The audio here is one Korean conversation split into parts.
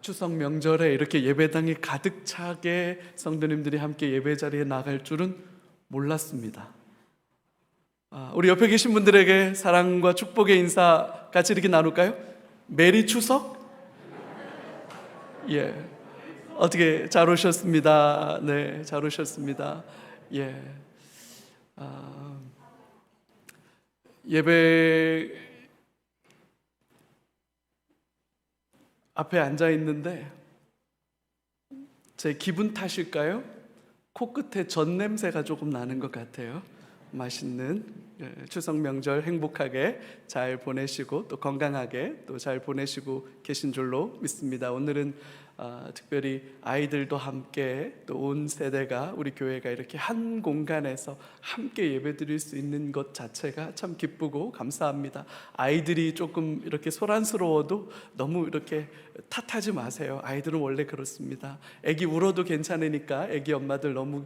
추석 명절에 이렇게 예배당이 가득 차게 성도님들이 함께 예배 자리에 나갈 줄은 몰랐습니다. 우리 옆에 계신 분들에게 사랑과 축복의 인사 같이 이렇게 나눌까요? 메리 추석? 예. 어떻게 잘 오셨습니다. 네, 잘 오셨습니다. 예. 예배 앞에 앉아 있는데 제 기분 탓일까요? 코끝에 전 냄새가 조금 나는 것 같아요. 맛있는 추석 명절 행복하게 잘 보내시고 또 건강하게 또 잘 보내시고 계신 줄로 믿습니다. 오늘은 특별히 아이들도 함께 또 온 세대가 우리 교회가 이렇게 한 공간에서 함께 예배드릴 수 있는 것 자체가 참 기쁘고 감사합니다. 아이들이 조금 이렇게 소란스러워도 너무 이렇게 탓하지 마세요. 아이들은 원래 그렇습니다. 애기 울어도 괜찮으니까 애기 엄마들 너무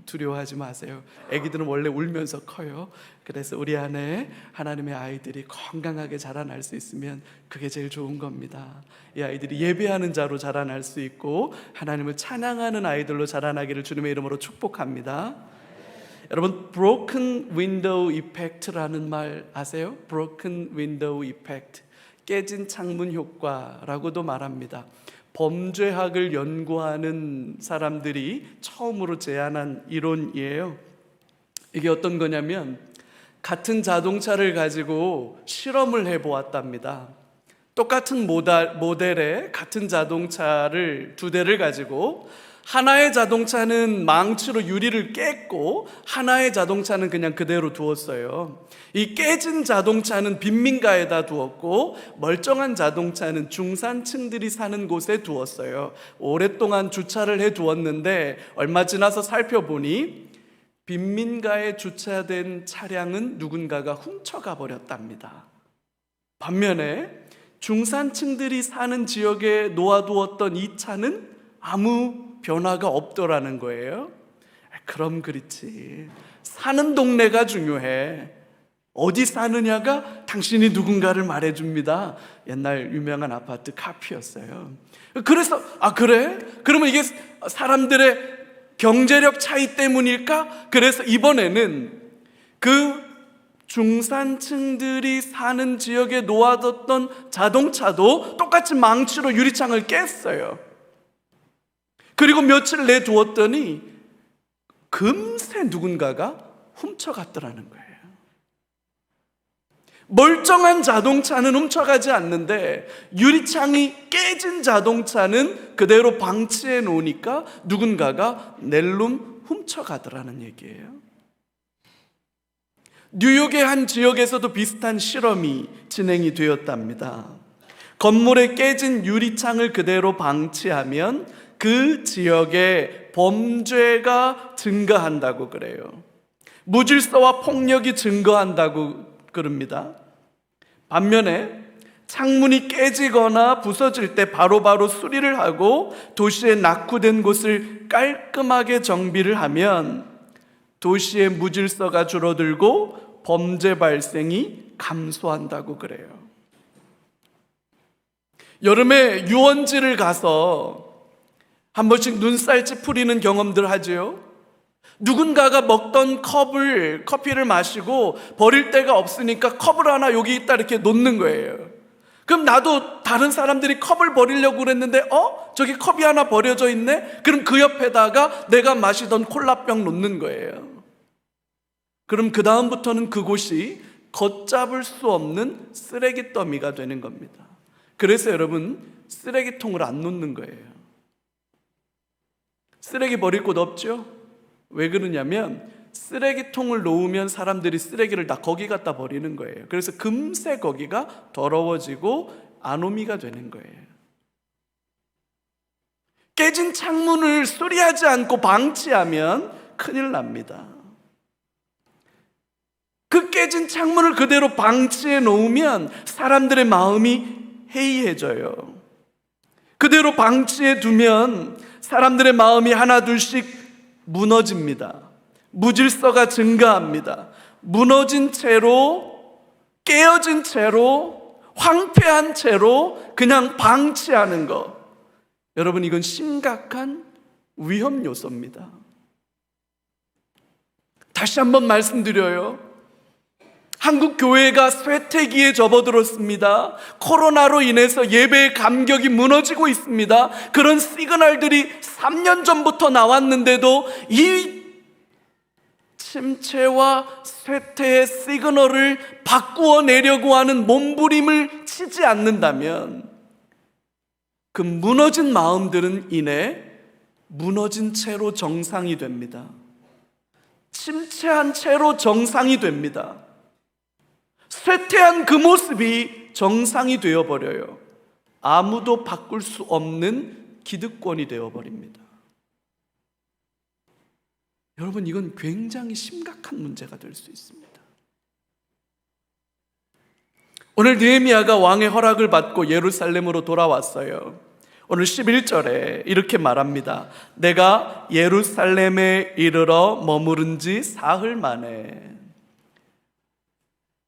두려워하지 마세요. 애기들은 원래 울면서 커요. 그래서 우리 안에 하나님의 아이들이 건강하게 자라날 수 있으면 그게 제일 좋은 겁니다. 이 아이들이 예배하는 자로 자라날 수 있고 하나님을 찬양하는 아이들로 자라나기를 주님의 이름으로 축복합니다. 여러분, broken window effect라는 말 아세요? broken window effect, 깨진 창문 효과라고도 말합니다. 범죄학을 연구하는 사람들이 처음으로 제안한 이론이에요. 이게 어떤 거냐면 같은 자동차를 가지고 실험을 해보았답니다. 똑같은 모델의 같은 자동차를 두 대를 가지고 하나의 자동차는 망치로 유리를 깼고 하나의 자동차는 그냥 그대로 두었어요. 이 깨진 자동차는 빈민가에다 두었고 멀쩡한 자동차는 중산층들이 사는 곳에 두었어요. 오랫동안 주차를 해 두었는데 얼마 지나서 살펴보니 빈민가에 주차된 차량은 누군가가 훔쳐가 버렸답니다. 반면에 중산층들이 사는 지역에 놓아두었던 이 차는 아무 변화가 없더라는 거예요. 그럼 그렇지, 사는 동네가 중요해. 어디 사느냐가 당신이 누군가를 말해줍니다. 옛날 유명한 아파트 카피였어요. 그래서 그래? 그러면 이게 사람들의 경제력 차이 때문일까? 그래서 이번에는 그 중산층들이 사는 지역에 놓아뒀던 자동차도 똑같이 망치로 유리창을 깼어요. 그리고 며칠 내두었더니 금세 누군가가 훔쳐갔더라는 거예요. 멀쩡한 자동차는 훔쳐가지 않는데 유리창이 깨진 자동차는 그대로 방치해 놓으니까 누군가가 낼름 훔쳐가더라는 얘기예요. 뉴욕의 한 지역에서도 비슷한 실험이 진행이 되었답니다. 건물에 깨진 유리창을 그대로 방치하면 그 지역에 범죄가 증가한다고 그래요. 무질서와 폭력이 증가한다고 그럽니다. 반면에 창문이 깨지거나 부서질 때 바로바로 수리를 하고 도시에 낙후된 곳을 깔끔하게 정비를 하면 도시의 무질서가 줄어들고 범죄 발생이 감소한다고 그래요. 여름에 유원지를 가서 한 번씩 눈살찌 풀리는 경험들 하죠. 누군가가 먹던 커피를 마시고 버릴 데가 없으니까 컵을 하나 여기 있다 이렇게 놓는 거예요. 그럼 나도 다른 사람들이 컵을 버리려고 그랬는데 저기 컵이 하나 버려져 있네? 그럼 그 옆에다가 내가 마시던 콜라병 놓는 거예요. 그럼 그 다음부터는 그곳이 걷잡을 수 없는 쓰레기 더미가 되는 겁니다. 그래서 여러분, 쓰레기통을 안 놓는 거예요. 쓰레기 버릴 곳 없죠? 왜 그러냐면 쓰레기통을 놓으면 사람들이 쓰레기를 다 거기 갖다 버리는 거예요. 그래서 금세 거기가 더러워지고 아노미가 되는 거예요. 깨진 창문을 수리하지 않고 방치하면 큰일 납니다. 그 깨진 창문을 그대로 방치해 놓으면 사람들의 마음이 해이해져요. 그대로 방치해 두면 사람들의 마음이 하나둘씩 무너집니다. 무질서가 증가합니다. 무너진 채로, 깨어진 채로, 황폐한 채로 그냥 방치하는 것, 여러분, 이건 심각한 위험 요소입니다. 다시 한번 말씀드려요. 한국 교회가 쇠퇴기에 접어들었습니다. 코로나로 인해서 예배의 감격이 무너지고 있습니다. 그런 시그널들이 3년 전부터 나왔는데도 이 침체와 쇠퇴의 시그널을 바꾸어 내려고 하는 몸부림을 치지 않는다면 그 무너진 마음들은 이내 무너진 채로 정상이 됩니다. 침체한 채로 정상이 됩니다. 쇠퇴한 그 모습이 정상이 되어버려요. 아무도 바꿀 수 없는 기득권이 되어버립니다. 여러분, 이건 굉장히 심각한 문제가 될 수 있습니다. 오늘 느헤미야가 왕의 허락을 받고 예루살렘으로 돌아왔어요. 오늘 11절에 이렇게 말합니다. 내가 예루살렘에 이르러 머무른 지 사흘 만에.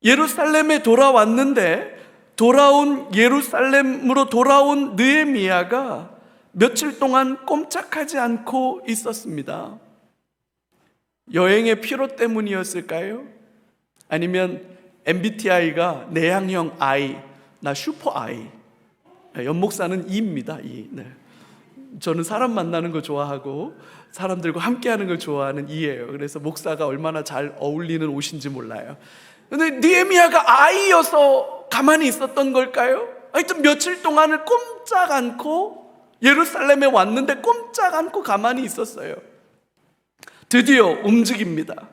예루살렘에 돌아왔는데 예루살렘으로 돌아온 느헤미야가 며칠 동안 꼼짝하지 않고 있었습니다. 여행의 피로 때문이었을까요? 아니면 MBTI가 내향형 I, 나 슈퍼 I. 연목사는 E입니다. E. 네. 저는 사람 만나는 거 좋아하고 사람들과 함께하는 걸 좋아하는 E예요. 그래서 목사가 얼마나 잘 어울리는 옷인지 몰라요. 근데 느헤미야가 I여서 가만히 있었던 걸까요? 하여튼 며칠 동안을 꼼짝 않고 예루살렘에 왔는데 꼼짝 않고 가만히 있었어요. 드디어 움직입니다.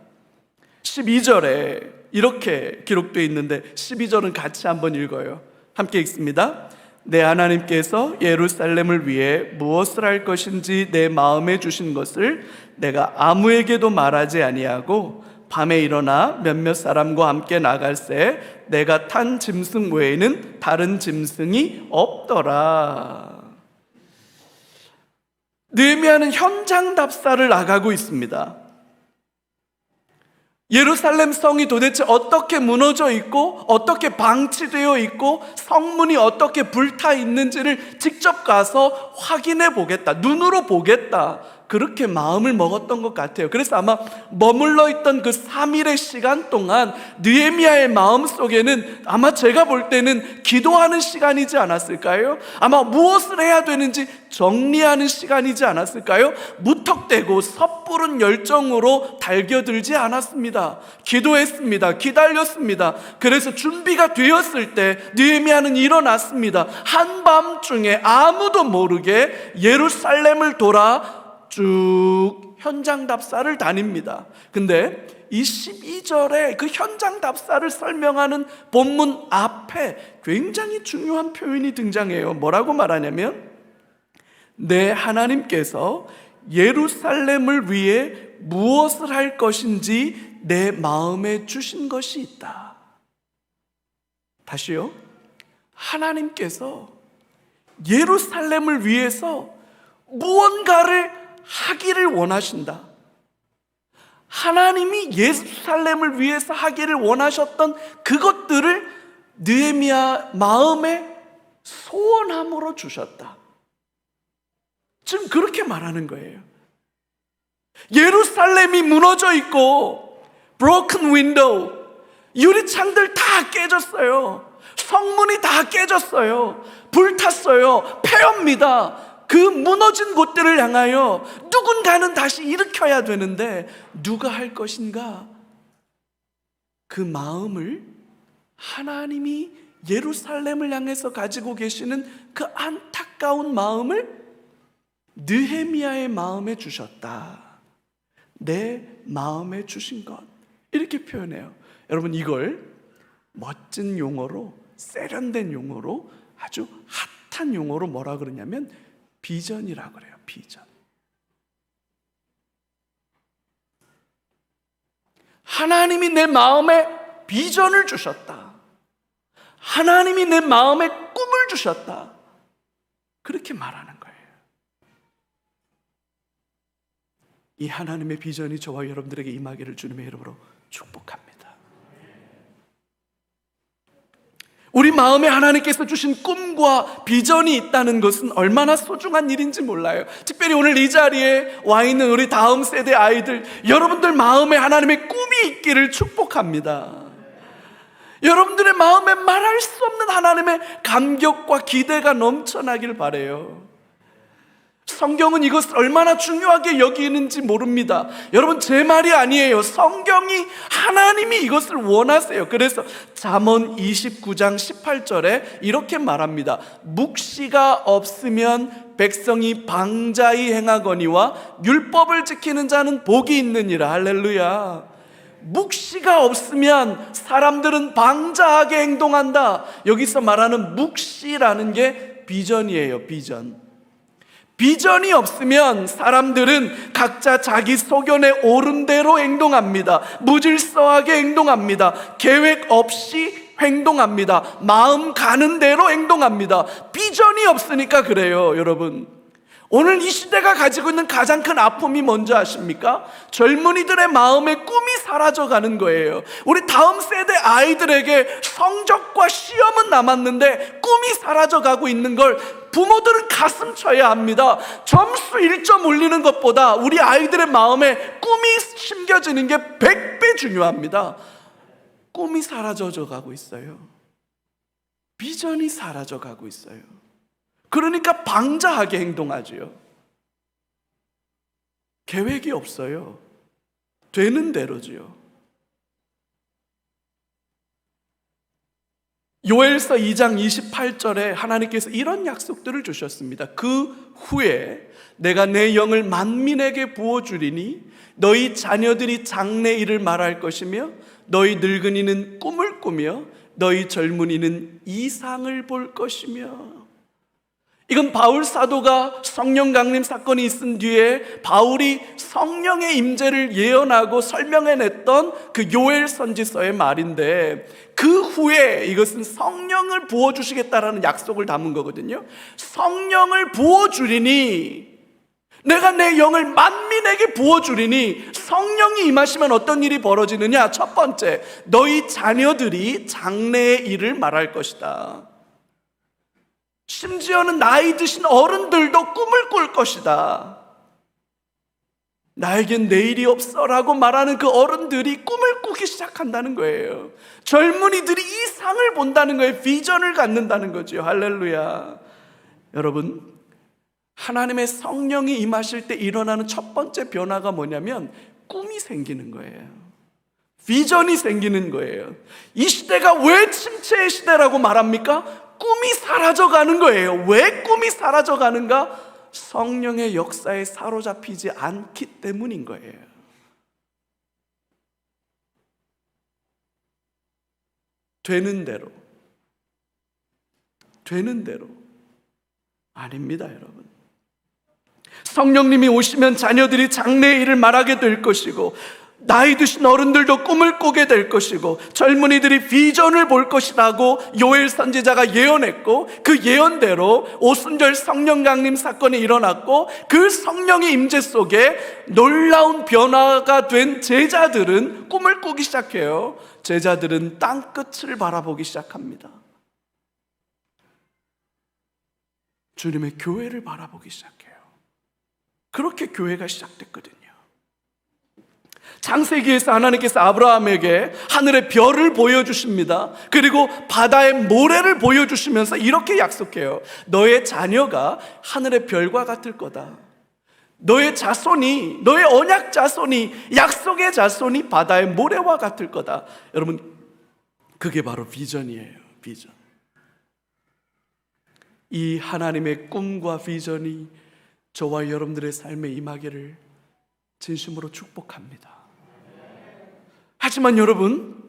12절에 이렇게 기록되어 있는데 12절은 같이 한번 읽어요. 함께 읽습니다. 내 하나님께서 예루살렘을 위해 무엇을 할 것인지 내 마음에 주신 것을 내가 아무에게도 말하지 아니하고 밤에 일어나 몇몇 사람과 함께 나갈새 내가 탄 짐승 외에는 다른 짐승이 없더라. 느헤미야는 현장 답사를 나가고 있습니다. 예루살렘 성이 도대체 어떻게 무너져 있고 어떻게 방치되어 있고 성문이 어떻게 불타 있는지를 직접 가서 확인해 보겠다, 눈으로 보겠다, 그렇게 마음을 먹었던 것 같아요. 그래서 아마 머물러 있던 그 3일의 시간 동안 느헤미야의 마음속에는 아마 제가 볼 때는 기도하는 시간이지 않았을까요? 아마 무엇을 해야 되는지 정리하는 시간이지 않았을까요? 무턱대고 섣부른 열정으로 달겨들지 않았습니다. 기도했습니다. 기다렸습니다. 그래서 준비가 되었을 때 느헤미야는 일어났습니다. 한밤중에 아무도 모르게 예루살렘을 돌아 쭉 현장 답사를 다닙니다. 근데 이 12절에 그 현장 답사를 설명하는 본문 앞에 굉장히 중요한 표현이 등장해요. 뭐라고 말하냐면 내 하나님께서 예루살렘을 위해 무엇을 할 것인지 내 마음에 주신 것이 있다. 다시요. 하나님께서 예루살렘을 위해서 무언가를 하기를 원하신다. 하나님이 예루살렘을 위해서 하기를 원하셨던 그것들을 느헤미야 마음에 소원함으로 주셨다. 지금 그렇게 말하는 거예요. 예루살렘이 무너져 있고 broken window, 유리창들 다 깨졌어요. 성문이 다 깨졌어요. 불탔어요. 폐허입니다. 그 무너진 곳들을 향하여 누군가는 다시 일으켜야 되는데 누가 할 것인가? 그 마음을 하나님이 예루살렘을 향해서 가지고 계시는 그 안타까운 마음을 느헤미야의 마음에 주셨다. 내 마음에 주신 것, 이렇게 표현해요. 여러분, 이걸 멋진 용어로, 세련된 용어로, 아주 핫한 용어로 뭐라 그러냐면 비전이라고 그래요. 비전. 하나님이 내 마음에 비전을 주셨다. 하나님이 내 마음에 꿈을 주셨다. 그렇게 말하는 거예요. 이 하나님의 비전이 저와 여러분들에게 임하기를 주님의 이름으로 축복합니다. 우리 마음에 하나님께서 주신 꿈과 비전이 있다는 것은 얼마나 소중한 일인지 몰라요. 특별히 오늘 이 자리에 와 있는 우리 다음 세대 아이들, 여러분들 마음에 하나님의 꿈이 있기를 축복합니다. 여러분들의 마음에 말할 수 없는 하나님의 감격과 기대가 넘쳐나길 바라요. 성경은 이것을 얼마나 중요하게 여기는지 모릅니다. 여러분, 제 말이 아니에요. 성경이, 하나님이 이것을 원하세요. 그래서 잠언 29장 18절에 이렇게 말합니다. 묵시가 없으면 백성이 방자히 행하거니와 율법을 지키는 자는 복이 있느니라. 할렐루야. 묵시가 없으면 사람들은 방자하게 행동한다. 여기서 말하는 묵시라는 게 비전이에요. 비전이 없으면 사람들은 각자 자기 소견에 오른 대로 행동합니다. 무질서하게 행동합니다. 계획 없이 행동합니다. 마음 가는 대로 행동합니다. 비전이 없으니까 그래요, 여러분. 오늘 이 시대가 가지고 있는 가장 큰 아픔이 뭔지 아십니까? 젊은이들의 마음에 꿈이 사라져가는 거예요. 우리 다음 세대 아이들에게 성적과 시험은 남았는데 꿈이 사라져가고 있는 걸 부모들은 가슴 쳐야 합니다. 점수 1점 올리는 것보다 우리 아이들의 마음에 꿈이 심겨지는 게 100배 중요합니다. 꿈이 사라져 가고 있어요. 비전이 사라져 가고 있어요. 그러니까 방자하게 행동하지요. 계획이 없어요. 되는 대로지요. 요엘서 2장 28절에 하나님께서 이런 약속들을 주셨습니다. 그 후에 내가 내 영을 만민에게 부어주리니 너희 자녀들이 장래일을 말할 것이며 너희 늙은이는 꿈을 꾸며 너희 젊은이는 이상을 볼 것이며. 이건 바울 사도가 성령 강림 사건이 있은 뒤에 바울이 성령의 임재를 예언하고 설명해냈던 그 요엘 선지서의 말인데, 그 후에 이것은 성령을 부어주시겠다라는 약속을 담은 거거든요. 성령을 부어주리니, 내가 내 영을 만민에게 부어주리니, 성령이 임하시면 어떤 일이 벌어지느냐? 첫 번째, 너희 자녀들이 장래의 일을 말할 것이다. 심지어는 나이 드신 어른들도 꿈을 꿀 것이다. 나에겐 내일이 없어라고 말하는 그 어른들이 꿈을 꾸기 시작한다는 거예요. 젊은이들이 이상을 본다는 거예요. 비전을 갖는다는 거죠. 할렐루야. 여러분, 하나님의 성령이 임하실 때 일어나는 첫 번째 변화가 뭐냐면 꿈이 생기는 거예요. 비전이 생기는 거예요. 이 시대가 왜 침체의 시대라고 말합니까? 꿈이 사라져가는 거예요. 왜 꿈이 사라져가는가? 성령의 역사에 사로잡히지 않기 때문인 거예요. 되는 대로 아닙니다, 여러분. 성령님이 오시면 자녀들이 장래의 일을 말하게 될 것이고, 나이 드신 어른들도 꿈을 꾸게 될 것이고, 젊은이들이 비전을 볼 것이라고 요엘 선지자가 예언했고, 그 예언대로 오순절 성령 강림 사건이 일어났고, 그 성령의 임재 속에 놀라운 변화가 된 제자들은 꿈을 꾸기 시작해요. 제자들은 땅끝을 바라보기 시작합니다. 주님의 교회를 바라보기 시작해요. 그렇게 교회가 시작됐거든요. 창세기에서 하나님께서 아브라함에게 하늘의 별을 보여주십니다. 그리고 바다의 모래를 보여주시면서 이렇게 약속해요. 너의 자녀가 하늘의 별과 같을 거다. 너의 자손이, 너의 언약 자손이, 약속의 자손이 바다의 모래와 같을 거다. 여러분, 그게 바로 비전이에요. 비전. 이 하나님의 꿈과 비전이 저와 여러분들의 삶에 임하기를 진심으로 축복합니다. 하지만 여러분,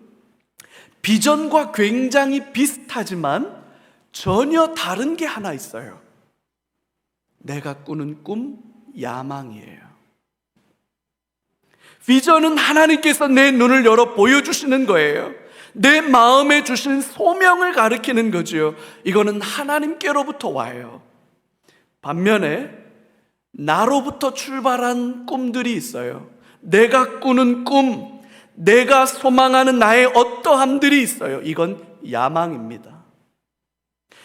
비전과 굉장히 비슷하지만 전혀 다른 게 하나 있어요. 내가 꾸는 꿈, 야망이에요. 비전은 하나님께서 내 눈을 열어 보여주시는 거예요. 내 마음에 주신 소명을 가리키는 거지요. 이거는 하나님께로부터 와요. 반면에 나로부터 출발한 꿈들이 있어요. 내가 꾸는 꿈, 내가 소망하는 나의 어떠함들이 있어요. 이건 야망입니다.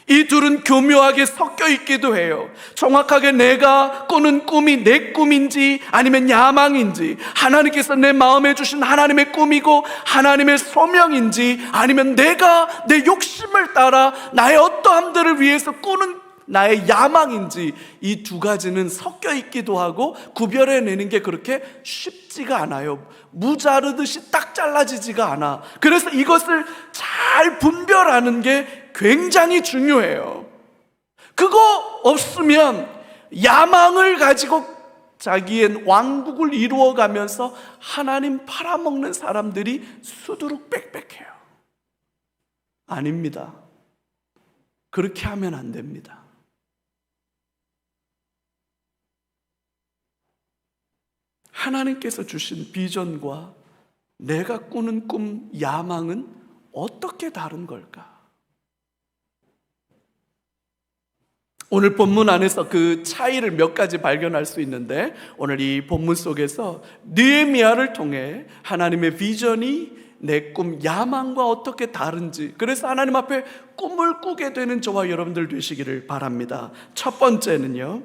이 둘은 교묘하게 섞여 있기도 해요. 정확하게 내가 꾸는 꿈이 내 꿈인지 아니면 야망인지, 하나님께서 내 마음에 주신 하나님의 꿈이고 하나님의 소명인지, 아니면 내가 내 욕심을 따라 나의 어떠함들을 위해서 꾸는 나의 야망인지, 이 두 가지는 섞여 있기도 하고 구별해내는 게 그렇게 쉽지가 않아요. 무 자르듯이 딱 잘라지지가 않아. 그래서 이것을 잘 분별하는 게 굉장히 중요해요. 그거 없으면 야망을 가지고 자기의 왕국을 이루어가면서 하나님 팔아먹는 사람들이 수두룩 빽빽해요. 아닙니다. 그렇게 하면 안 됩니다. 하나님께서 주신 비전과 내가 꾸는 꿈, 야망은 어떻게 다른 걸까? 오늘 본문 안에서 그 차이를 몇 가지 발견할 수 있는데, 오늘 이 본문 속에서 느헤미야를 통해 하나님의 비전이 내 꿈, 야망과 어떻게 다른지, 그래서 하나님 앞에 꿈을 꾸게 되는 저와 여러분들 되시기를 바랍니다. 첫 번째는요,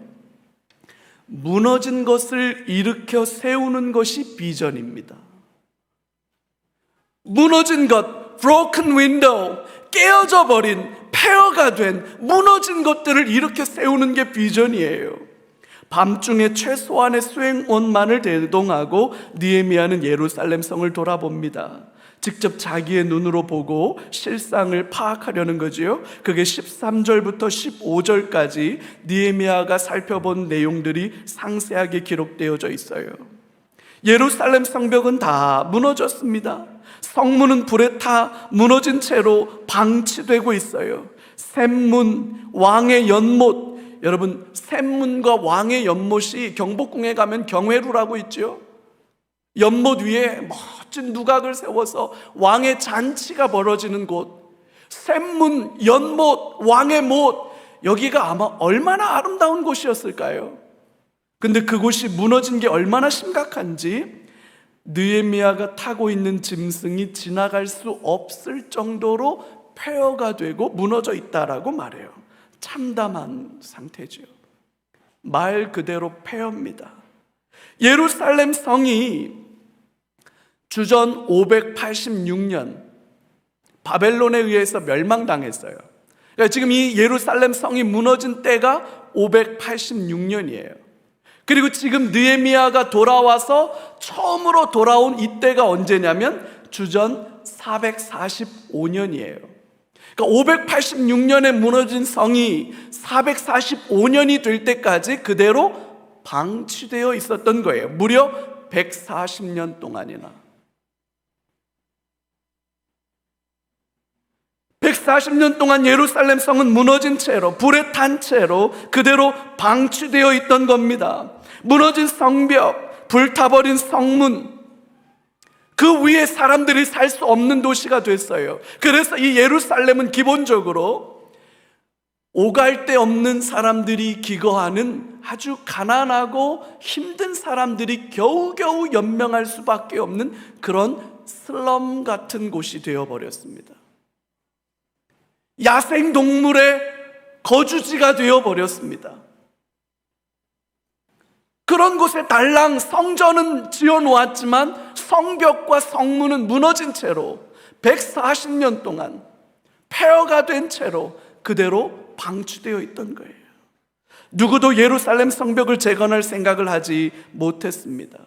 무너진 것을 일으켜 세우는 것이 비전입니다. 무너진 것, broken window, 깨어져 버린, 폐허가 된 무너진 것들을 일으켜 세우는 게 비전이에요. 밤중에 최소한의 수행원만을 대동하고 느헤미야는 예루살렘 성을 돌아봅니다. 직접 자기의 눈으로 보고 실상을 파악하려는 거지요. 그게 13절부터 15절까지 느헤미야가 살펴본 내용들이 상세하게 기록되어져 있어요. 예루살렘 성벽은 다 무너졌습니다. 성문은 불에 타 무너진 채로 방치되고 있어요. 샘문, 왕의 연못, 여러분 샘문과 왕의 연못이 경복궁에 가면 경회루라고 있죠. 연못 위에 멋진 누각을 세워서 왕의 잔치가 벌어지는 곳, 샘문, 연못, 왕의 못, 여기가 아마 얼마나 아름다운 곳이었을까요? 근데 그곳이 무너진 게 얼마나 심각한지 느헤미야가 타고 있는 짐승이 지나갈 수 없을 정도로 폐허가 되고 무너져 있다라고 말해요. 참담한 상태죠. 말 그대로 폐허입니다. 예루살렘 성이 주전 586년 바벨론에 의해서 멸망당했어요. 그러니까 지금 이 예루살렘 성이 무너진 때가 586년이에요. 그리고 지금 느헤미야가 돌아와서 처음으로 돌아온 이때가 언제냐면 주전 445년이에요. 그러니까 586년에 무너진 성이 445년이 될 때까지 그대로 방치되어 있었던 거예요. 무려 140년 동안이나. 140년 동안 예루살렘 성은 무너진 채로, 불에 탄 채로 그대로 방치되어 있던 겁니다. 무너진 성벽, 불타버린 성문, 그 위에 사람들이 살 수 없는 도시가 됐어요. 그래서 이 예루살렘은 기본적으로 오갈 데 없는 사람들이 기거하는 아주 가난하고 힘든 사람들이 겨우겨우 연명할 수밖에 없는 그런 슬럼 같은 곳이 되어버렸습니다. 야생동물의 거주지가 되어버렸습니다. 그런 곳에 달랑 성전은 지어놓았지만 성벽과 성문은 무너진 채로 140년 동안 폐허가 된 채로 그대로 방치되어 있던 거예요. 누구도 예루살렘 성벽을 재건할 생각을 하지 못했습니다.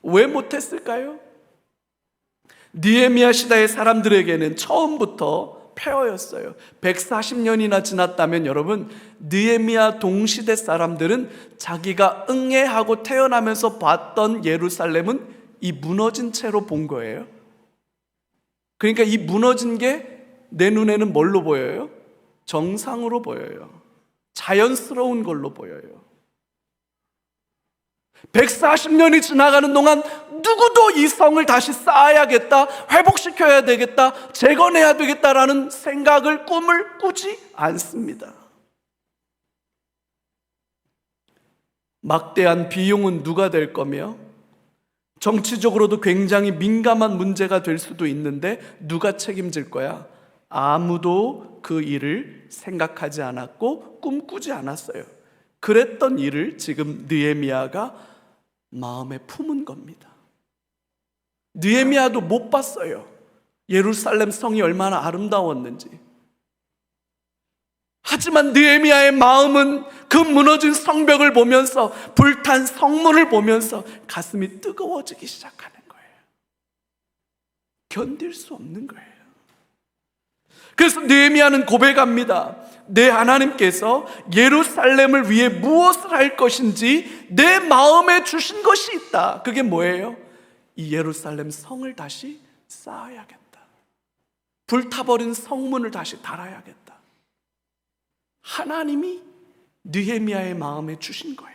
왜 못했을까요? 느헤미야 시대의 사람들에게는 처음부터 폐허였어요. 140년이나 지났다면 여러분, 느헤미야 동시대 사람들은 자기가 응애하고 태어나면서 봤던 예루살렘은 이 무너진 채로 본 거예요. 그러니까 이 무너진 게 내 눈에는 뭘로 보여요? 정상으로 보여요. 자연스러운 걸로 보여요. 140년이 지나가는 동안 누구도 이 성을 다시 쌓아야겠다, 회복시켜야 되겠다, 재건해야 되겠다라는 생각을, 꿈을 꾸지 않습니다. 막대한 비용은 누가 될 거며 정치적으로도 굉장히 민감한 문제가 될 수도 있는데 누가 책임질 거야? 아무도 그 일을 생각하지 않았고 꿈꾸지 않았어요. 그랬던 일을 지금 느헤미야가 마음에 품은 겁니다. 느헤미야도 못 봤어요. 예루살렘 성이 얼마나 아름다웠는지. 하지만 느헤미야의 마음은 그 무너진 성벽을 보면서, 불탄 성문을 보면서 가슴이 뜨거워지기 시작하는 거예요. 견딜 수 없는 거예요. 그래서 느헤미야는 고백합니다. 내 하나님께서 예루살렘을 위해 무엇을 할 것인지 내 마음에 주신 것이 있다. 그게 뭐예요? 이 예루살렘 성을 다시 쌓아야겠다. 불타버린 성문을 다시 달아야겠다. 하나님이 느헤미야의 마음에 주신 거예요.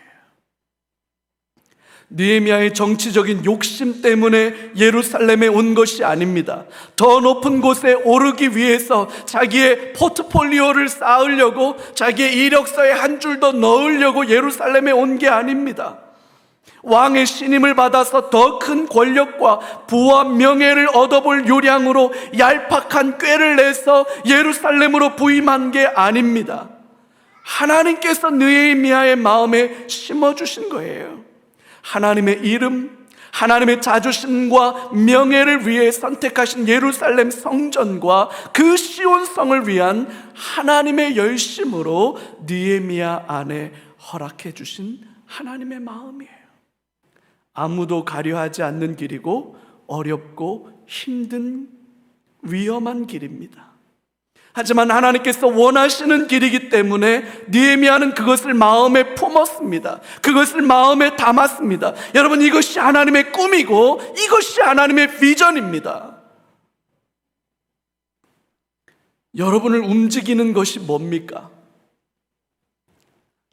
느헤미야의 정치적인 욕심 때문에 예루살렘에 온 것이 아닙니다. 더 높은 곳에 오르기 위해서 자기의 포트폴리오를 쌓으려고, 자기의 이력서에 한 줄 더 넣으려고 예루살렘에 온 게 아닙니다. 왕의 신임을 받아서 더 큰 권력과 부와 명예를 얻어볼 요량으로 얄팍한 꾀를 내서 예루살렘으로 부임한 게 아닙니다. 하나님께서 느헤미야의 마음에 심어주신 거예요. 하나님의 이름, 하나님의 자주심과 명예를 위해 선택하신 예루살렘 성전과 그 시온성을 위한 하나님의 열심으로 느헤미야 안에 허락해 주신 하나님의 마음이에요. 아무도 가려하지 않는 길이고 어렵고 힘든 위험한 길입니다. 하지만 하나님께서 원하시는 길이기 때문에 느헤미야는 그것을 마음에 품었습니다. 그것을 마음에 담았습니다. 여러분, 이것이 하나님의 꿈이고 이것이 하나님의 비전입니다. 여러분을 움직이는 것이 뭡니까?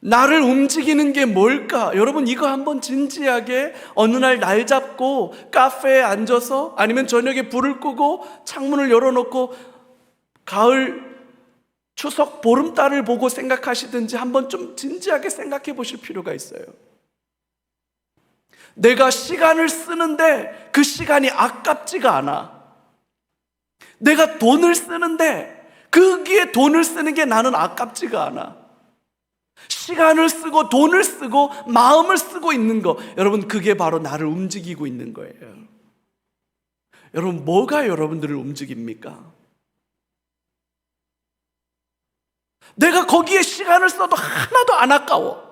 나를 움직이는 게 뭘까? 여러분, 이거 한번 진지하게 어느 날 잡고 카페에 앉아서, 아니면 저녁에 불을 끄고 창문을 열어놓고 가을, 추석, 보름달을 보고 생각하시든지 한번 좀 진지하게 생각해 보실 필요가 있어요. 내가 시간을 쓰는데 그 시간이 아깝지가 않아. 내가 돈을 쓰는데 거기에 돈을 쓰는 게 나는 아깝지가 않아. 시간을 쓰고 돈을 쓰고 마음을 쓰고 있는 거, 여러분, 그게 바로 나를 움직이고 있는 거예요. 여러분, 뭐가 여러분들을 움직입니까? 내가 거기에 시간을 써도 하나도 안 아까워.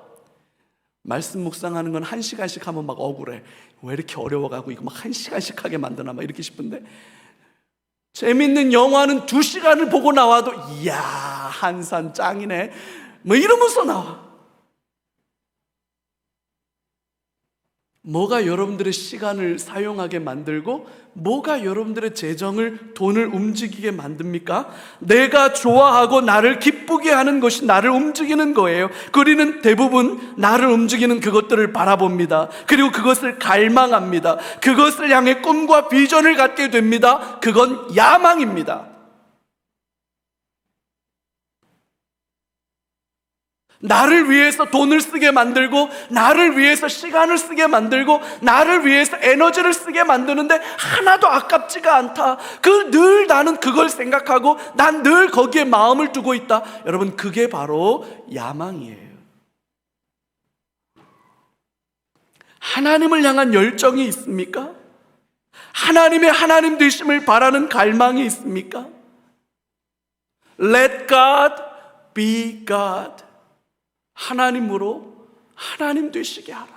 말씀 묵상하는 건 1시간씩 하면 막 억울해. 왜 이렇게 어려워가고 이거 막 1시간씩 하게 만드나 막 이렇게 싶은데, 재밌는 영화는 2시간을 보고 나와도 이야, 한산 짱이네 뭐 이러면서 나와. 뭐가 여러분들의 시간을 사용하게 만들고 뭐가 여러분들의 재정을, 돈을 움직이게 만듭니까? 내가 좋아하고 나를 기쁘게 하는 것이 나를 움직이는 거예요. 우리는 대부분 나를 움직이는 그것들을 바라봅니다. 그리고 그것을 갈망합니다. 그것을 향해 꿈과 비전을 갖게 됩니다. 그건 야망입니다. 나를 위해서 돈을 쓰게 만들고, 나를 위해서 시간을 쓰게 만들고, 나를 위해서 에너지를 쓰게 만드는데 하나도 아깝지가 않다. 늘 나는 그걸 생각하고 난 늘 거기에 마음을 두고 있다. 여러분, 그게 바로 야망이에요. 하나님을 향한 열정이 있습니까? 하나님의 하나님 되심을 바라는 갈망이 있습니까? Let God be God. 하나님으로 하나님 되시게 하라.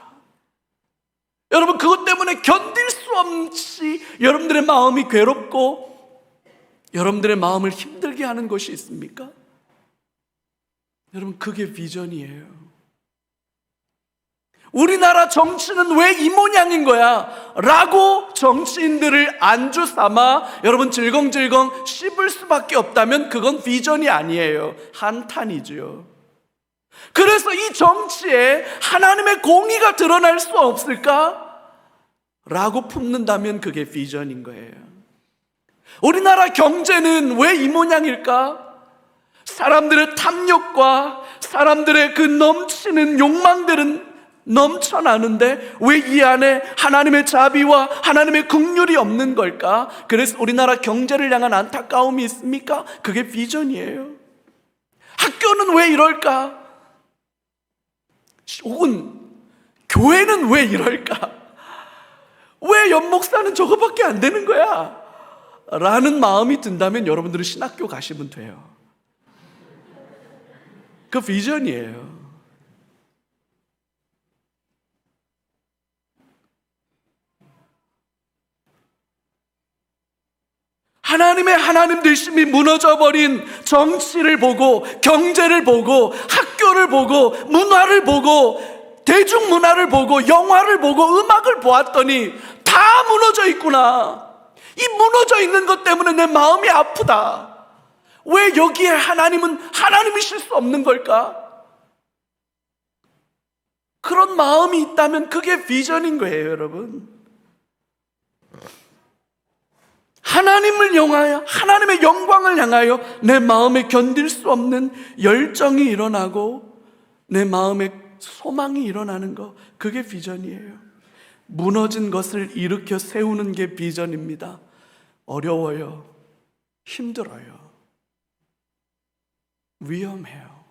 여러분, 그것 때문에 견딜 수 없이 여러분들의 마음이 괴롭고 여러분들의 마음을 힘들게 하는 것이 있습니까? 여러분, 그게 비전이에요. 우리나라 정치는 왜 이 모양인 거야? 라고 정치인들을 안주 삼아 여러분 질겅질겅 씹을 수밖에 없다면 그건 비전이 아니에요. 한탄이죠. 그래서 이 정치에 하나님의 공의가 드러날 수 없을까? 라고 품는다면 그게 비전인 거예요. 우리나라 경제는 왜 이 모양일까? 사람들의 탐욕과 사람들의 그 넘치는 욕망들은 넘쳐나는데 왜 이 안에 하나님의 자비와 하나님의 긍휼이 없는 걸까? 그래서 우리나라 경제를 향한 안타까움이 있습니까? 그게 비전이에요. 학교는 왜 이럴까? 혹은 교회는 왜 이럴까? 왜 연목사는 저거밖에 안 되는 거야? 라는 마음이 든다면 여러분들은 신학교 가시면 돼요. 그 비전이에요. 하나님의 하나님 되심이 무너져버린 정치를 보고, 경제를 보고, 학교를 보고, 문화를 보고, 대중문화를 보고, 영화를 보고, 음악을 보았더니 다 무너져 있구나. 이 무너져 있는 것 때문에 내 마음이 아프다. 왜 여기에 하나님은 하나님이실 수 없는 걸까? 그런 마음이 있다면 그게 비전인 거예요, 여러분. 하나님을 향하여, 하나님의 영광을 향하여 내 마음에 견딜 수 없는 열정이 일어나고 내 마음에 소망이 일어나는 거, 그게 비전이에요. 무너진 것을 일으켜 세우는 게 비전입니다. 어려워요. 힘들어요. 위험해요.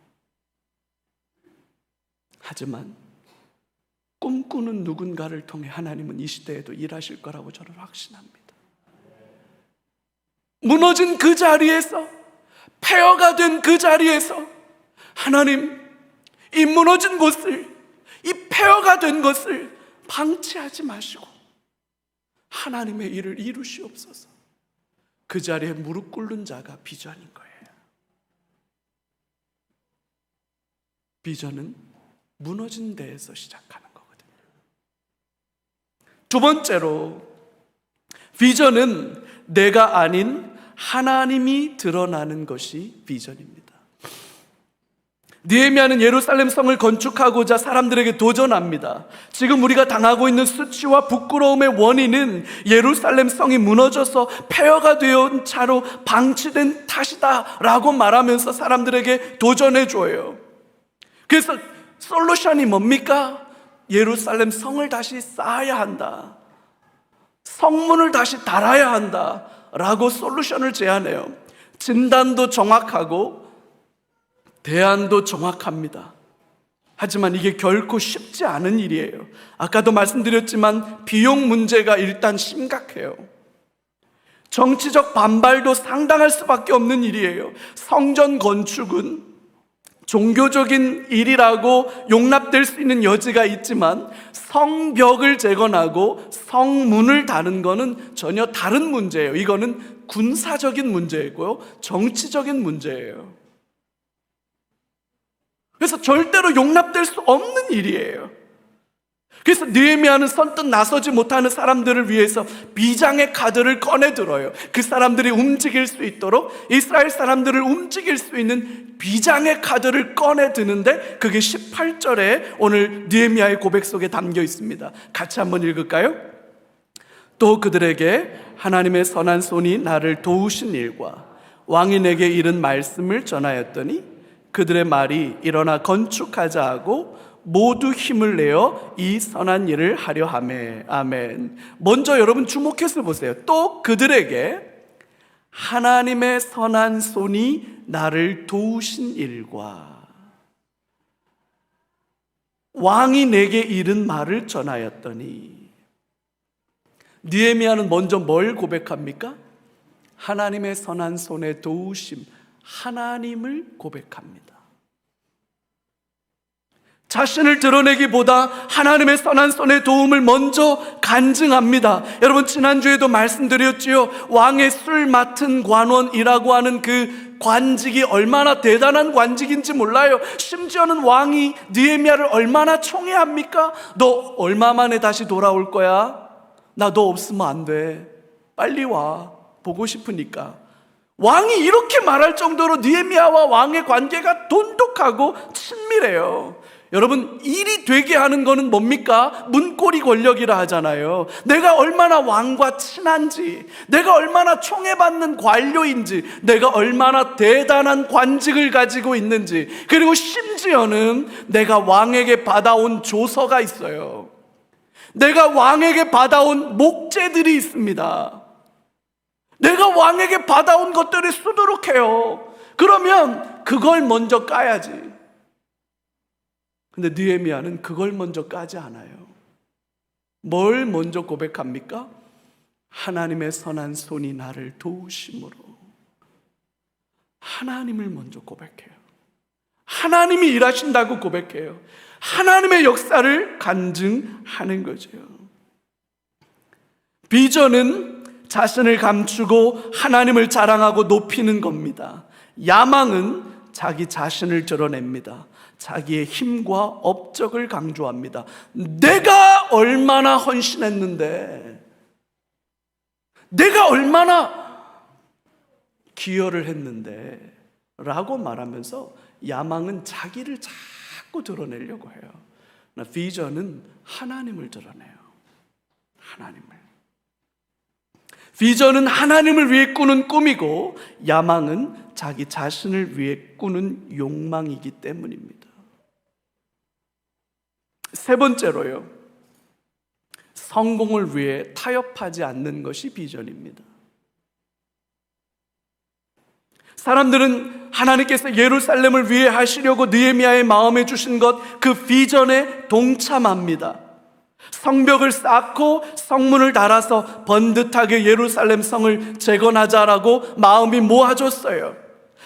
하지만 꿈꾸는 누군가를 통해 하나님은 이 시대에도 일하실 거라고 저는 확신합니다. 무너진 그 자리에서, 폐허가 된 그 자리에서 하나님, 이 무너진 곳을, 이 폐허가 된 것을 방치하지 마시고 하나님의 일을 이루시옵소서. 그 자리에 무릎 꿇는 자가 비전인 거예요. 비전은 무너진 데에서 시작하는 거거든요. 두 번째로, 비전은 내가 아닌 하나님이 드러나는 것이 비전입니다. 느헤미야는 예루살렘 성을 건축하고자 사람들에게 도전합니다. 지금 우리가 당하고 있는 수치와 부끄러움의 원인은 예루살렘 성이 무너져서 폐허가 되어 차로 방치된 탓이다 라고 말하면서 사람들에게 도전해 줘요. 그래서 솔루션이 뭡니까? 예루살렘 성을 다시 쌓아야 한다, 성문을 다시 달아야 한다 라고 솔루션을 제안해요. 진단도 정확하고 대안도 정확합니다. 하지만 이게 결코 쉽지 않은 일이에요. 아까도 말씀드렸지만 비용 문제가 일단 심각해요. 정치적 반발도 상당할 수밖에 없는 일이에요. 성전 건축은 종교적인 일이라고 용납될 수 있는 여지가 있지만 성벽을 재건하고 성문을 다는 것은 전혀 다른 문제예요. 이거는 군사적인 문제이고요, 정치적인 문제예요. 그래서 절대로 용납될 수 없는 일이에요. 그래서 느헤미야는 선뜻 나서지 못하는 사람들을 위해서 비장의 카드를 꺼내들어요. 그 사람들이 움직일 수 있도록, 이스라엘 사람들을 움직일 수 있는 비장의 카드를 꺼내드는데 그게 18절에 오늘 느헤미야의 고백 속에 담겨 있습니다. 같이 한번 읽을까요? 또 그들에게 하나님의 선한 손이 나를 도우신 일과 왕이 내게 이른 말씀을 전하였더니 그들의 말이 일어나 건축하자 하고 모두 힘을 내어 이 선한 일을 하려 하매. 아멘. 먼저 여러분 주목해서 보세요. 또 그들에게 하나님의 선한 손이 나를 도우신 일과 왕이 내게 이른 말을 전하였더니. 느헤미야는 먼저 뭘 고백합니까? 하나님의 선한 손의 도우심, 하나님을 고백합니다. 자신을 드러내기보다 하나님의 선한 손의 도움을 먼저 간증합니다. 여러분, 지난주에도 말씀드렸지요. 왕의 술 맡은 관원이라고 하는 그 관직이 얼마나 대단한 관직인지 몰라요. 심지어는 왕이 느헤미야를 얼마나 총애합니까? 너 얼마 만에 다시 돌아올 거야? 나 너 없으면 안 돼. 빨리 와. 보고 싶으니까. 왕이 이렇게 말할 정도로 느헤미야와 왕의 관계가 돈독하고 친밀해요. 여러분, 일이 되게 하는 거는 뭡니까? 문고리 권력이라 하잖아요. 내가 얼마나 왕과 친한지, 내가 얼마나 총애받는 관료인지, 내가 얼마나 대단한 관직을 가지고 있는지, 그리고 심지어는 내가 왕에게 받아온 조서가 있어요. 내가 왕에게 받아온 목재들이 있습니다. 내가 왕에게 받아온 것들이 수두룩해요. 그러면 그걸 먼저 까야지. 근데 느헤미야는 그걸 먼저 까지 않아요. 뭘 먼저 고백합니까? 하나님의 선한 손이 나를 도우심으로. 하나님을 먼저 고백해요. 하나님이 일하신다고 고백해요. 하나님의 역사를 간증하는 거죠. 비전은 자신을 감추고 하나님을 자랑하고 높이는 겁니다. 야망은 자기 자신을 드러냅니다. 자기의 힘과 업적을 강조합니다. 내가 얼마나 헌신했는데, 내가 얼마나 기여를 했는데 라고 말하면서 야망은 자기를 자꾸 드러내려고 해요. 비전은 하나님을 드러내요. 하나님을. 비전은 하나님을 위해 꾸는 꿈이고, 야망은 자기 자신을 위해 꾸는 욕망이기 때문입니다. 세 번째로요, 성공을 위해 타협하지 않는 것이 비전입니다. 사람들은 하나님께서 예루살렘을 위해 하시려고 느헤미야의 마음에 주신 것, 그 비전에 동참합니다. 성벽을 쌓고 성문을 달아서 번듯하게 예루살렘 성을 재건하자라고 마음이 모아졌어요.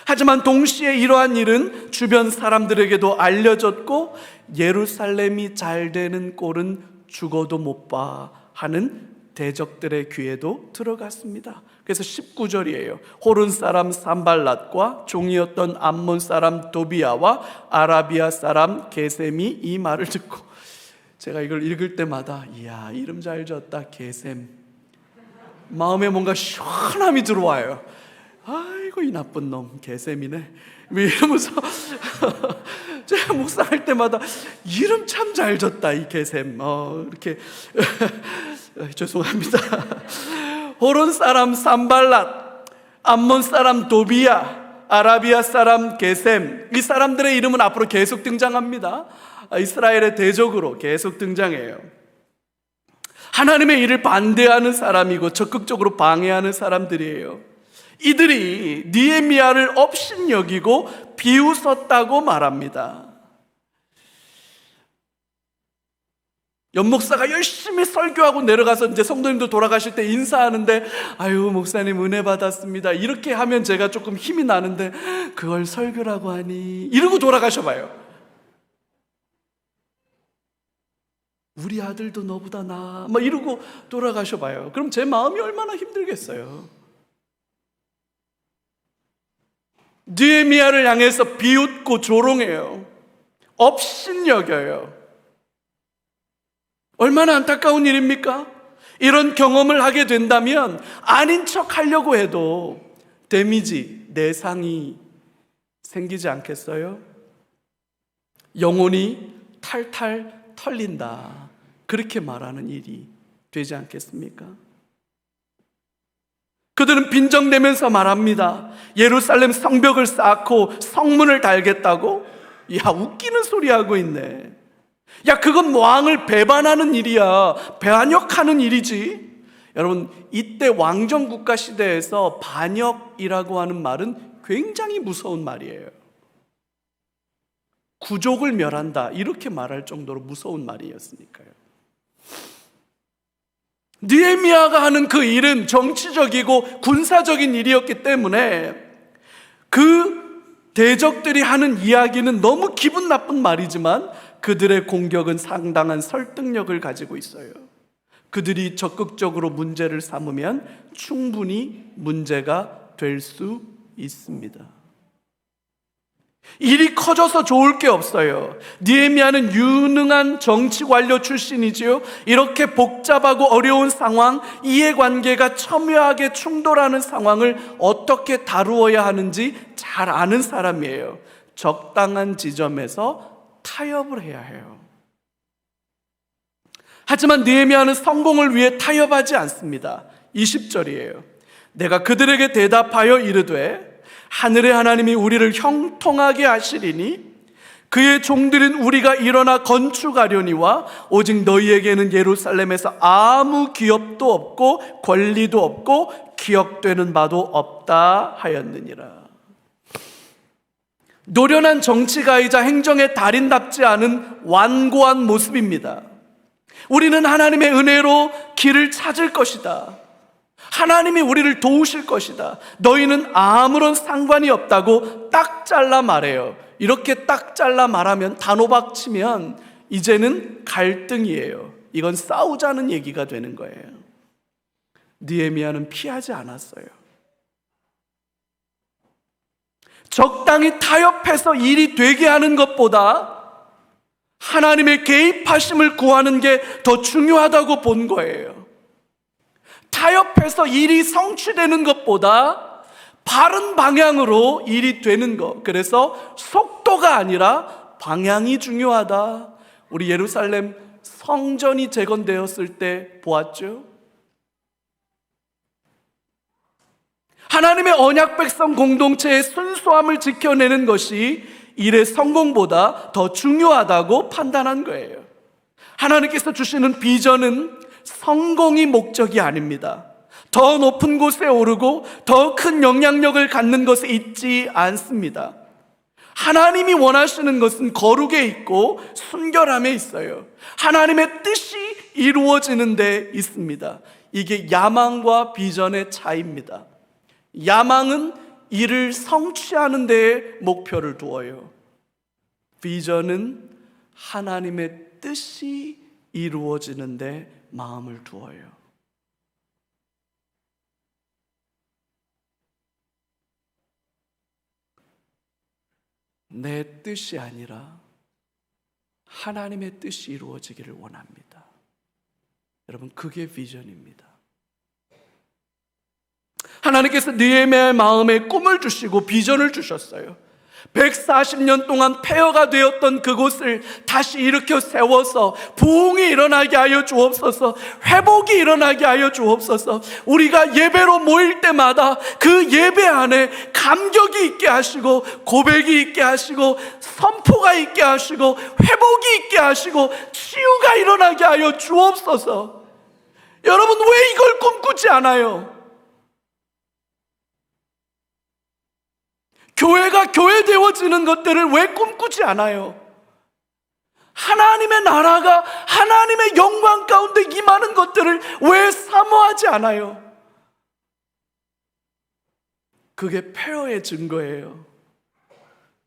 하지만 동시에 이러한 일은 주변 사람들에게도 알려졌고, 예루살렘이 잘 되는 꼴은 죽어도 못 봐 하는 대적들의 귀에도 들어갔습니다. 그래서 19절이에요. 호른 사람 산발랏과 종이었던 암몬 사람 도비야와 아라비아 사람 게셈이 이 말을 듣고, 제가 이걸 읽을 때마다 이야, 이름 잘 지었다, 게셈. 마음에 뭔가 시원함이 들어와요. 아이고, 이 나쁜 놈 게셈이네, 이러면서 제가 묵상할 때마다 이름 참 잘 졌다, 이 게셈. 이렇게 죄송합니다. 호론 사람 산발랏, 암몬 사람 도비야, 아라비아 사람 게셈, 이 사람들의 이름은 앞으로 계속 등장합니다. 이스라엘의 대적으로 계속 등장해요. 하나님의 일을 반대하는 사람이고 적극적으로 방해하는 사람들이에요. 이들이 느헤미야를 업신여기고 비웃었다고 말합니다. 연목사가 열심히 설교하고 내려가서 이제 성도님들 돌아가실 때 인사하는데, 아유, 목사님 은혜 받았습니다, 이렇게 하면 제가 조금 힘이 나는데, 그걸 설교라고 하니, 이러고 돌아가셔 봐요. 우리 아들도 너보다 나아, 막 이러고 돌아가셔 봐요. 그럼 제 마음이 얼마나 힘들겠어요. 느헤미야를 향해서 비웃고 조롱해요. 업신여겨요. 얼마나 안타까운 일입니까? 이런 경험을 하게 된다면 아닌 척 하려고 해도 데미지, 내상이 생기지 않겠어요? 영혼이 탈탈 털린다, 그렇게 말하는 일이 되지 않겠습니까? 그들은 빈정대면서 말합니다. 예루살렘 성벽을 쌓고 성문을 달겠다고? 야, 웃기는 소리 하고 있네. 야, 그건 왕을 배반하는 일이야. 반역하는 일이지. 여러분, 이때 왕정국가 시대에서 반역이라고 하는 말은 굉장히 무서운 말이에요. 구족을 멸한다, 이렇게 말할 정도로 무서운 말이었으니까요. 느헤미야가 하는 그 일은 정치적이고 군사적인 일이었기 때문에 그 대적들이 하는 이야기는 너무 기분 나쁜 말이지만 그들의 공격은 상당한 설득력을 가지고 있어요. 그들이 적극적으로 문제를 삼으면 충분히 문제가 될 수 있습니다. 일이 커져서 좋을 게 없어요. 느헤미야는 유능한 정치 관료 출신이지요. 이렇게 복잡하고 어려운 상황, 이해관계가 첨예하게 충돌하는 상황을 어떻게 다루어야 하는지 잘 아는 사람이에요. 적당한 지점에서 타협을 해야 해요. 하지만 느헤미야는 성공을 위해 타협하지 않습니다. 20절이에요. 내가 그들에게 대답하여 이르되 하늘의 하나님이 우리를 형통하게 하시리니 그의 종들인 우리가 일어나 건축하려니와 오직 너희에게는 예루살렘에서 아무 기업도 없고 권리도 없고 기억되는 바도 없다 하였느니라. 노련한 정치가이자 행정의 달인답지 않은 완고한 모습입니다. 우리는 하나님의 은혜로 길을 찾을 것이다. 하나님이 우리를 도우실 것이다. 너희는 아무런 상관이 없다고 딱 잘라 말해요. 이렇게 딱 잘라 말하면 단호박 치면 이제는 갈등이에요. 이건 싸우자는 얘기가 되는 거예요. 느헤미야는 피하지 않았어요. 적당히 타협해서 일이 되게 하는 것보다 하나님의 개입하심을 구하는 게 더 중요하다고 본 거예요. 타협해서 일이 성취되는 것보다 바른 방향으로 일이 되는 것, 그래서 속도가 아니라 방향이 중요하다. 우리 예루살렘 성전이 재건되었을 때 보았죠? 하나님의 언약 백성 공동체의 순수함을 지켜내는 것이 일의 성공보다 더 중요하다고 판단한 거예요. 하나님께서 주시는 비전은 성공이 목적이 아닙니다. 더 높은 곳에 오르고 더 큰 영향력을 갖는 것에 있지 않습니다. 하나님이 원하시는 것은 거룩에 있고 순결함에 있어요. 하나님의 뜻이 이루어지는 데 있습니다. 이게 야망과 비전의 차이입니다. 야망은 일을 성취하는 데에 목표를 두어요. 비전은 하나님의 뜻이 이루어지는 데 마음을 두어요. 내 뜻이 아니라 하나님의 뜻이 이루어지기를 원합니다. 여러분, 그게 비전입니다. 하나님께서 느헤미야의 마음에 꿈을 주시고 비전을 주셨어요. 140년 동안 폐허가 되었던 그곳을 다시 일으켜 세워서 부흥이 일어나게 하여 주옵소서. 회복이 일어나게 하여 주옵소서. 우리가 예배로 모일 때마다 그 예배 안에 감격이 있게 하시고 고백이 있게 하시고 선포가 있게 하시고 회복이 있게 하시고 치유가 일어나게 하여 주옵소서. 여러분, 왜 이걸 꿈꾸지 않아요? 교회가 교회되어지는 것들을 왜 꿈꾸지 않아요? 하나님의 나라가 하나님의 영광 가운데 임하는 것들을 왜 사모하지 않아요? 그게 폐허의 증거예요.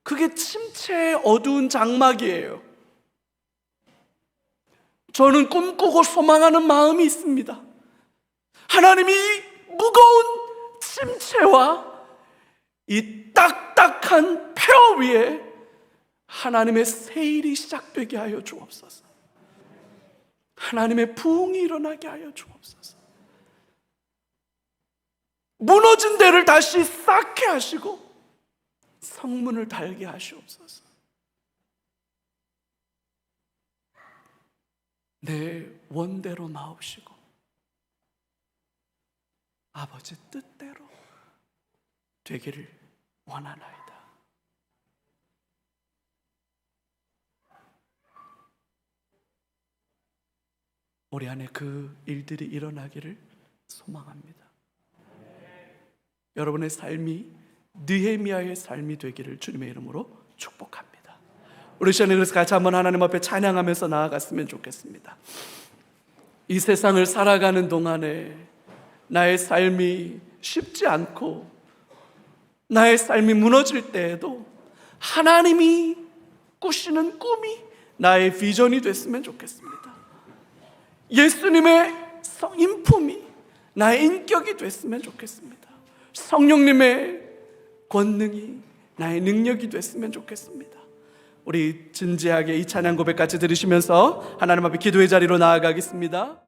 그게 침체의 어두운 장막이에요. 저는 꿈꾸고 소망하는 마음이 있습니다. 하나님이 무거운 침체와 이 딱딱한 폐허 위에 하나님의 세일이 시작되게 하여 주옵소서. 하나님의 부흥이 일어나게 하여 주옵소서. 무너진 데를 다시 쌓게 하시고 성문을 달게 하시옵소서. 내 원대로 마옵시고 아버지 뜻대로 되기를 원하나이다. 우리 안에 그 일들이 일어나기를 소망합니다. 여러분의 삶이 느헤미야의 삶이 되기를 주님의 이름으로 축복합니다. 우리 시간에 그래서 같이 한번 하나님 앞에 찬양하면서 나아갔으면 좋겠습니다. 이 세상을 살아가는 동안에 나의 삶이 쉽지 않고 나의 삶이 무너질 때에도 하나님이 꾸시는 꿈이 나의 비전이 됐으면 좋겠습니다. 예수님의 인품이 나의 인격이 됐으면 좋겠습니다. 성령님의 권능이 나의 능력이 됐으면 좋겠습니다. 우리 진지하게 이 찬양 고백 같이 들으시면서 하나님 앞에 기도의 자리로 나아가겠습니다.